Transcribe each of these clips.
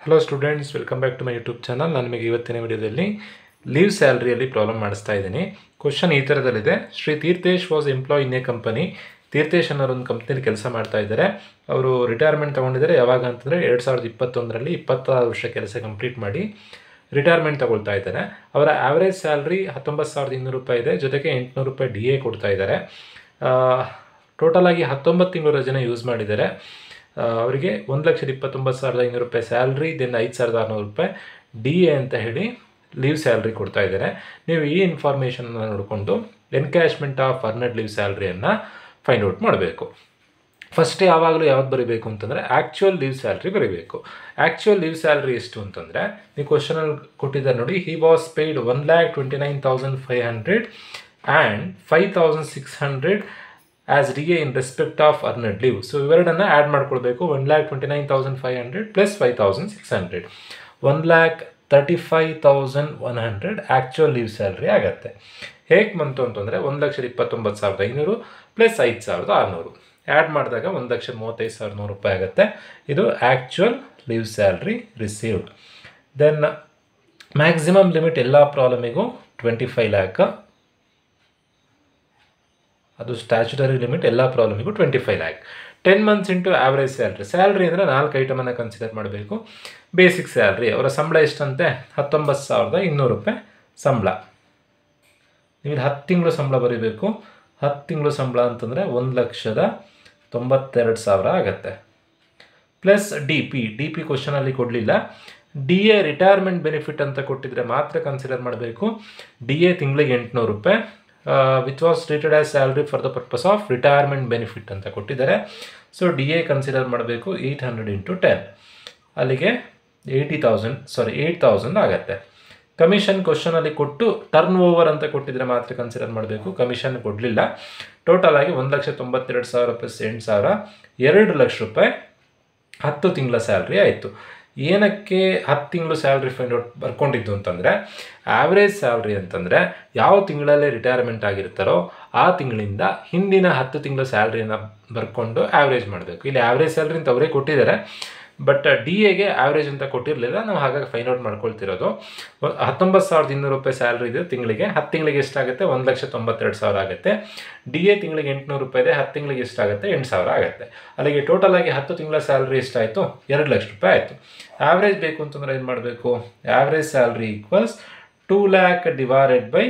Hello students, welcome back to my YouTube channel. ನಾನು ನಿಮಗೆ ಇವತ್ತಿನ ವಿಡಿಯೋದಲ್ಲಿ ಲೀವ್ ಸ್ಯಾಲ್ರಿಯಲ್ಲಿ ಪ್ರಾಬ್ಲಮ್ ಮಾಡಿಸ್ತಾ ಇದ್ದೀನಿ. ಕ್ವಶನ್ ಈ ಥರದಲ್ಲಿದೆ. Shri Tirthesh was employ in a company. Tirthesh ಅನ್ನೋರು ಒಂದು ಕಂಪ್ನಿಯಲ್ಲಿ ಕೆಲಸ ಮಾಡ್ತಾ ಇದ್ದಾರೆ. ಅವರು ರಿಟೈರ್ಮೆಂಟ್ ತೊಗೊಂಡಿದ್ದಾರೆ. ಯಾವಾಗ ಅಂತಂದರೆ 2021ರಲ್ಲಿ 26 ವರ್ಷ ಕೆಲಸ ಕಂಪ್ಲೀಟ್ ಮಾಡಿ ರಿಟೈರ್ಮೆಂಟ್ ತಗೊಳ್ತಾ ಇದ್ದಾರೆ. ಅವರ ಆ್ಯಾವ್ರೇಜ್ ಸ್ಯಾಲ್ರಿ 19,200 ರೂಪಾಯಿ ಇದೆ. ಜೊತೆಗೆ 800 ರೂಪಾಯಿ DA ಕೊಡ್ತಾ ಇದ್ದಾರೆ. ಟೋಟಲಾಗಿ 19 ತಿಂಗಳು ರಜೆನ ಯೂಸ್ ಮಾಡಿದ್ದಾರೆ. ಅವರಿಗೆ 1,29,500 ರೂಪಾಯಿ ಸ್ಯಾಲ್ರಿ, ದೆನ್ 5,600 ರೂಪಾಯಿ DA ಅಂತ ಹೇಳಿ ಲೀವ್ ಸ್ಯಾಲ್ರಿ ಕೊಡ್ತಾ ಇದ್ದಾರೆ. ನೀವು ಈ ಇನ್ಫಾರ್ಮೇಷನನ್ನು ನೋಡಿಕೊಂಡು ಎನ್ಕ್ಯಾಶ್ಮೆಂಟ್ ಆಫ್ ಅರ್ನಡ್ ಲೀವ್ ಸ್ಯಾಲ್ರಿಯನ್ನು ಫೈಂಡ್ ಔಟ್ ಮಾಡಬೇಕು. ಫಸ್ಟ್ ಯಾವಾಗಲೂ ಯಾವ್ದು ಬರೀಬೇಕು ಅಂತಂದರೆ ಆ್ಯಕ್ಚುಯಲ್ ಲೀವ್ ಸ್ಯಾಲ್ರಿ ಬರೀಬೇಕು. ಆ್ಯಕ್ಚುಯಲ್ ಲೀವ್ ಸ್ಯಾಲ್ರಿ ಎಷ್ಟು ಅಂತಂದರೆ ನೀವು ಕ್ವಶನಲ್ಲಿ ಕೊಟ್ಟಿದ್ದಾರೆ ನೋಡಿ. He was paid 1,29,500 and 5,600 as DA in respect of earned leave. So ಇವೆರಡನ್ನು ಆ್ಯಡ್ ಮಾಡ್ಕೊಳ್ಬೇಕು. 1,29,500 ಪ್ಲಸ್ 5,600 1,35,100 ಆ್ಯಕ್ಚುಯಲ್ ಲೀವ್ ಸ್ಯಾಲ್ರಿ ಆಗುತ್ತೆ. ಹೇಗೆ ಬಂತು ಅಂತಂದರೆ 1,29,500 ಪ್ಲಸ್ 5,600 ಆ್ಯಡ್ ಮಾಡಿದಾಗ 1,35,100 ರೂಪಾಯಿ ಆಗುತ್ತೆ. ಇದು actual leave salary received. Then maximum limit ಎಲ್ಲ ಪ್ರಾಬ್ಲಮಿಗೂ 25 ಲ್ಯಾಕ್. ಅದು ಸ್ಟ್ಯಾಚ್ಯುಟರಿ ಲಿಮಿಟ್ ಎಲ್ಲ ಪ್ರಾಬ್ಲಮಿಗೂ 25 lakh. 10 months into average salary. Salary ಅಂದರೆ 4 ಐಟಮನ್ನು ಕನ್ಸಿಡರ್ ಮಾಡಬೇಕು. ಬೇಸಿಕ್ ಸ್ಯಾಲ್ರಿ, ಅವರ ಸಂಬಳ ಎಷ್ಟಂತೆ 19,200 ರೂಪಾಯಿ ಸಂಬಳ. ನೀವು 10 ತಿಂಗಳು ಸಂಬಳ ಬರೀಬೇಕು. 10 ತಿಂಗಳು ಸಂಬಳ ಅಂತಂದರೆ 1,92,000 ಆಗುತ್ತೆ. ಪ್ಲಸ್ ಡಿ ಪಿ ಕ್ವಶನಲ್ಲಿ ಕೊಡಲಿಲ್ಲ. DA ರಿಟೈರ್ಮೆಂಟ್ ಬೆನಿಫಿಟ್ ಅಂತ ಕೊಟ್ಟಿದ್ರೆ ಮಾತ್ರ ಕನ್ಸಿಡರ್ ಮಾಡಬೇಕು. DA ತಿಂಗಳಿಗೆ 800 ರೂಪಾಯಿ which was treated as salary for the purpose of retirement benefit ಅಂತ ಕೊಟ್ಟಿದ್ದಾರೆ. ಸೊ DA ಕನ್ಸಿಡರ್ ಮಾಡಬೇಕು 800 ಇಂಟು 10, ಅಲ್ಲಿಗೆ 8,000 ಆಗುತ್ತೆ. ಕಮಿಷನ್ ಕ್ವಶನಲ್ಲಿ ಕೊಟ್ಟು ಟರ್ನ್ ಓವರ್ ಅಂತ ಕೊಟ್ಟಿದ್ರೆ ಮಾತ್ರ ಕನ್ಸಿಡರ್ ಮಾಡಬೇಕು. ಕಮಿಷನ್ ಕೊಡಲಿಲ್ಲ. ಟೋಟಲ್ ಆಗಿ 1,92,000 ಪ್ಲಸ್ 8,000 2 ಲಕ್ಷ ರೂಪಾಯಿ 10 ತಿಂಗಳ ಸ್ಯಾಲ್ರಿ ಆಯಿತು. ಏನಕ್ಕೆ 10 ತಿಂಗಳು ಸ್ಯಾಲ್ರಿ ಫೈಂಡ್ ಔಟ್ ಬರ್ಕೊಂಡಿದ್ದು ಅಂತಂದರೆ ಆ್ಯಾವ್ರೇಜ್ ಸ್ಯಾಲ್ರಿ ಅಂತಂದರೆ ಯಾವ ತಿಂಗಳಲ್ಲೇ ರಿಟೈರ್ಮೆಂಟ್ ಆಗಿರ್ತಾರೋ ಆ ತಿಂಗಳಿಂದ ಹಿಂದಿನ 10 ತಿಂಗಳ ಸ್ಯಾಲ್ರಿಯನ್ನು ಬರ್ಕೊಂಡು ಆ್ಯಾವ್ರೇಜ್ ಮಾಡಬೇಕು. ಇಲ್ಲಿ ಆ್ಯಾವ್ರೇಜ್ ಸ್ಯಾಲ್ರಿ ಅಂತ ಅವರೇ ಕೊಟ್ಟಿದ್ದಾರೆ, ಬಟ್ DAಗೆ ಆ್ಯಾವ್ರೇಜ್ ಅಂತ ಕೊಟ್ಟಿರಲಿಲ್ಲ. ನಾವು ಹಾಗಾಗಿ ಫೈಂಡ್ ಔಟ್ ಮಾಡ್ಕೊಳ್ತಿರೋದು. 19,200 ರೂಪಾಯಿ ಸ್ಯಾಲ್ರಿ ಇದೆ ತಿಂಗಳಿಗೆ. 10 ತಿಂಗಳಿಗೆ ಎಷ್ಟಾಗುತ್ತೆ? 1,92,000 ಆಗುತ್ತೆ. DA ತಿಂಗಳಿಗೆ 800 ರೂಪಾಯಿ ಇದೆ. 10 ತಿಂಗಳಿಗೆ ಎಷ್ಟಾಗುತ್ತೆ? 8,000 ಆಗುತ್ತೆ. ಅಲ್ಲಿಗೆ ಟೋಟಲ್ ಆಗಿ 10 ತಿಂಗಳ ಸ್ಯಾಲ್ರಿ ಎಷ್ಟಾಯಿತು? 2 ಲಕ್ಷ ರೂಪಾಯಿ ಆಯಿತು. ಆ್ಯಾವ್ರೇಜ್ ಬೇಕು ಅಂತಂದರೆ ಏನು ಮಾಡಬೇಕು? Average salary equals 2 lac divided by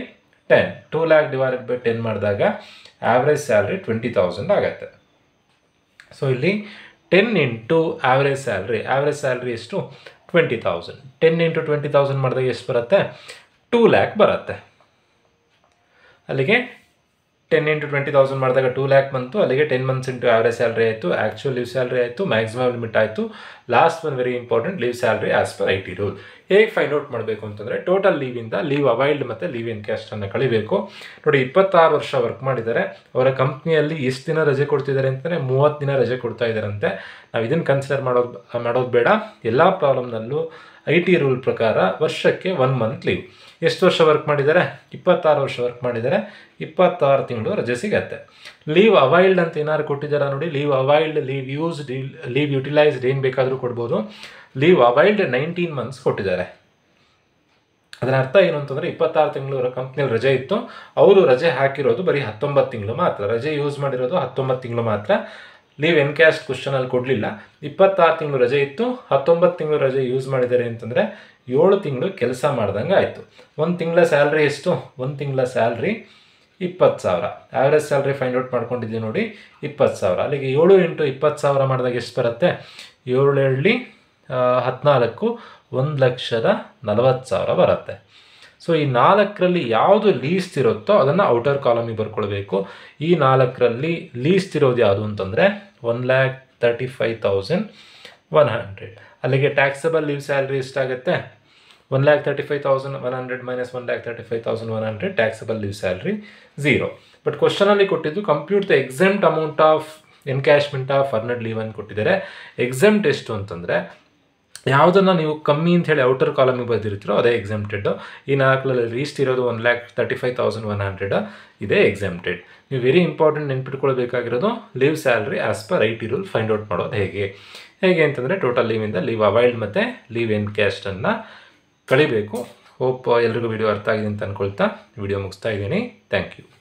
10. 2 lac divided by 10 ಮಾಡಿದಾಗ ಆ್ಯಾವ್ರೇಜ್ ಸ್ಯಾಲ್ರಿ 20,000 ಆಗುತ್ತೆ. ಸೊ ಇಲ್ಲಿ 10 ಇಂಟು ಆ್ಯಾವ್ರೇಜ್ ಸ್ಯಾಲ್ರಿ ಎಷ್ಟು? 20,000. 10 ಇಂಟು 20,000 ಮಾಡಿದಾಗ ಎಷ್ಟು ಬರುತ್ತೆ? 2 ಲ್ಯಾಕ್ ಬರುತ್ತೆ. ಅಲ್ಲಿಗೆ 10 ಇಂಟು 20,000 ಮಾಡಿದಾಗ 2 ಲ್ಯಾಕ್ ಬಂತು. ಅಲ್ಲಿಗೆ 10 ಮಂತ್ಸ್ ಇಂಟು ಆ್ಯಾವ್ರೇಜ್ ಸ್ಯಾಲ್ರಿ ಆಯಿತು, ಆ್ಯಕ್ಚುಯಲ್ ಲೀವ್ ಸ್ಯಾಲ್ರಿ ಆಯಿತು, ಮ್ಯಾಕ್ಸಿಮಮ್ ಲಿಮಿಟ್ ಆಯಿತು. Last one very important, leave salary as per IT rule. ಹೇಗೆ ಫೈಂಡ್ ಔಟ್ ಮಾಡಬೇಕು ಅಂತಂದರೆ ಟೋಟಲ್ ಲೀವಿಂದ ಲೀವ್ ಅವೈಲ್ಡ್ ಮತ್ತು ಲೀವ್ ಎನ್ಕ್ಯಾಶ್ಡನ್ನು ಕಳಿಬೇಕು. ನೋಡಿ, 26 ವರ್ಷ ವರ್ಕ್ ಮಾಡಿದ್ದಾರೆ. ಅವರ ಕಂಪ್ನಿಯಲ್ಲಿ ಎಷ್ಟು ದಿನ ರಜೆ ಕೊಡ್ತಿದ್ದಾರೆ ಅಂತಂದರೆ 30 ದಿನ ರಜೆ ಕೊಡ್ತಾ ಇದ್ದಾರಂತೆ. ನಾವು ಇದನ್ನು ಕನ್ಸಿಡರ್ ಮಾಡೋದು ಬೇಡ. ಎಲ್ಲ ಪ್ರಾಬ್ಲಮ್ನಲ್ಲೂ IT ರೂಲ್ ಪ್ರಕಾರ ವರ್ಷಕ್ಕೆ 1 ಮಂತ್ ಲೀವ್. ಎಷ್ಟು ವರ್ಷ ವರ್ಕ್ ಮಾಡಿದ್ದಾರೆ? 26 ವರ್ಷ ವರ್ಕ್ ಮಾಡಿದ್ದಾರೆ. 26 ತಿಂಗಳು ರಜೆ ಸಿಗತ್ತೆ. ಲೀವ್ ಅವೈಲ್ಡ್ ಅಂತ ಏನಾದ್ರು ಕೊಟ್ಟಿದ್ದಾರೆ ನೋಡಿ. Leave availed, leave used, leave utilised ಏನು ಬೇಕಾದರೂ ಕೊಡ್ಬೋದು. ಲೀವ್ ಅವೈಲ್ಡ್ 19 ಮಂತ್ಸ್ ಕೊಟ್ಟಿದ್ದಾರೆ. ಅದರ ಅರ್ಥ ಏನು ಅಂತಂದರೆ 26 ತಿಂಗಳು ಅವರ ಕಂಪ್ನಿಯಲ್ಲಿ ರಜೆ ಇತ್ತು. ಅವರು ರಜೆ ಹಾಕಿರೋದು ಬರೀ 19 ತಿಂಗಳು ಮಾತ್ರ. ರಜೆ ಯೂಸ್ ಮಾಡಿರೋದು 19 ತಿಂಗಳು ಮಾತ್ರ. ಲೀವ್ ಎನ್ಕ್ಯಾಸ್ಟ್ ಕ್ವಶನಲ್ಲಿ ಕೊಡಲಿಲ್ಲ. 26 ತಿಂಗಳು ರಜೆ ಇತ್ತು, 19 ತಿಂಗಳು ರಜೆ ಯೂಸ್ ಮಾಡಿದ್ದಾರೆ ಅಂತಂದರೆ 7 ತಿಂಗಳು ಕೆಲಸ ಮಾಡ್ದಂಗೆ ಆಯಿತು. 1 ತಿಂಗಳ ಸ್ಯಾಲ್ರಿ ಎಷ್ಟು? 1 ತಿಂಗಳ salary 20,000. Average salary find out ಮಾಡ್ಕೊಂಡಿದ್ದೀವಿ ನೋಡಿ, 20,000. ಅಲ್ಲಿಗೆ 7 ಇಂಟು 20,000 ಮಾಡಿದಾಗ ಎಷ್ಟು ಬರುತ್ತೆ? 7 7 14 1,40,000 ಬರುತ್ತೆ. ಸೊ ಈ 4ರಲ್ಲಿ ಯಾವುದು ಲೀಸ್ಟ್ ಇರುತ್ತೋ ಅದನ್ನು ಔಟರ್ ಕಾಲಮಿಗೆ ಬರ್ಕೊಳ್ಬೇಕು. ಈ 4ರಲ್ಲಿ ಲೀಸ್ಟ್ ಇರೋದು ಯಾವುದು ಅಂತಂದರೆ 1,35,100. ಅಲ್ಲಿಗೆ ಟ್ಯಾಕ್ಸಬಲ್ ಲೀವ್ ಸ್ಯಾಲ್ರಿ ಎಷ್ಟಾಗುತ್ತೆ? 1,35,100 minus 1,35,100 taxable leave salary 0. But ಕ್ವಶನಲ್ಲಿ ಕೊಟ್ಟಿದ್ದು compute the exempt amount of encashment of earned leave ಅಂತ ಕೊಟ್ಟಿದ್ದಾರೆ. ಎಕ್ಸೆಂಪ್ಟ್ ಎಷ್ಟು ಅಂತಂದರೆ ಯಾವುದನ್ನು ನೀವು ಕಮ್ಮಿ ಅಂತ ಹೇಳಿ ಔಟರ್ ಕಾಲಮಿಗೆ ಬರೆದಿರ್ತೀರೋ ಅದೇ ಎಕ್ಸೆಂಪ್ಟೆಡ್. ಈ 4ರಲ್ಲಿ ಲೀಸ್ಟ್ ಇರೋದು 1,35,100 ಇದೇ ಎಕ್ಸೆಂಪ್ಟೆಡ್. ನೀವು ವೆರಿ ಇಂಪಾರ್ಟೆಂಟ್ ನೆನ್ಪಿಟ್ಕೊಳ್ಬೇಕಾಗಿರೋದು leave salary as per IT rule find out ಮಾಡೋದು ಹೇಗೆ. ಹೇಗೆ ಅಂತಂದರೆ ಟೋಟಲ್ ಲೀವಿಂದ ಲೀವ್ ಅವೈಲ್ಡ್ ಮತ್ತು ಲೀವ್ ಇನ್ ಕ್ಯಾಸ್ಟನ್ನು ಕಳಿಬೇಕು. ಹೋಪ್ ಎಲ್ರಿಗೂ ವಿಡಿಯೋ ಅರ್ಥ ಆಗಿದೆ ಅಂತ ಅಂದ್ಕೊಳ್ತಾ ವಿಡಿಯೋ ಮುಗಿಸ್ತಾ ಇದ್ದೀನಿ. Thank you.